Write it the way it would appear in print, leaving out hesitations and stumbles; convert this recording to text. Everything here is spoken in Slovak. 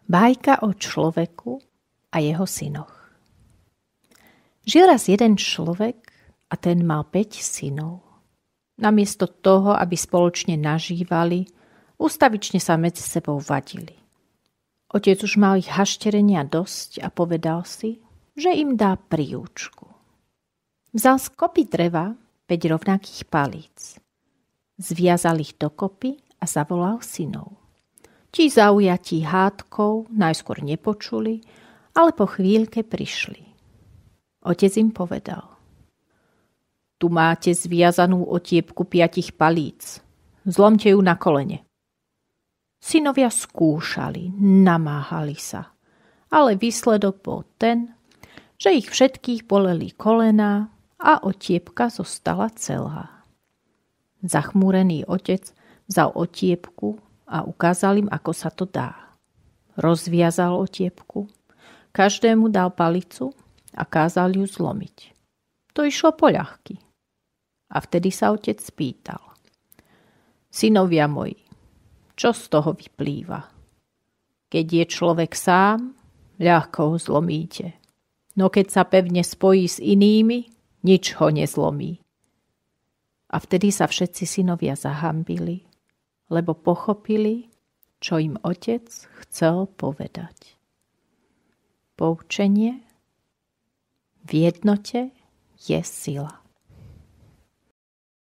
Bajka o človeku a jeho synoch. Žil raz jeden človek a ten mal 5 synov. Namiesto toho, aby spoločne nažívali, ustavične sa medzi sebou vadili. Otec už mal ich hašterenia dosť a povedal si, že im dá príučku. Vzal z kopy dreva 5 rovnakých palíc. Zviazal ich dokopy a zavolal synov. Ti zaujatí hádkou najskôr nepočuli, ale po chvíľke prišli. Otec im povedal: Tu máte zviazanú otiepku 5 palíc. Zlomte ju na kolene. Synovia skúšali, namáhali sa, ale výsledok bol ten, že ich všetkých boleli kolená a otiepka zostala celá. Zachmúrený otec vzal otiepku a ukázal im, ako sa to dá. Rozviazal otiepku, každému dal palicu a kázal ju zlomiť. To išlo poľahky. A vtedy sa otec spýtal: Synovia moji, čo z toho vyplýva? Keď je človek sám, ľahko ho zlomíte. No keď sa pevne spojí s inými, nič ho nezlomí. A vtedy sa všetci synovia zahambili, lebo pochopili, čo im otec chcel povedať. Poučenie: v jednote je sila.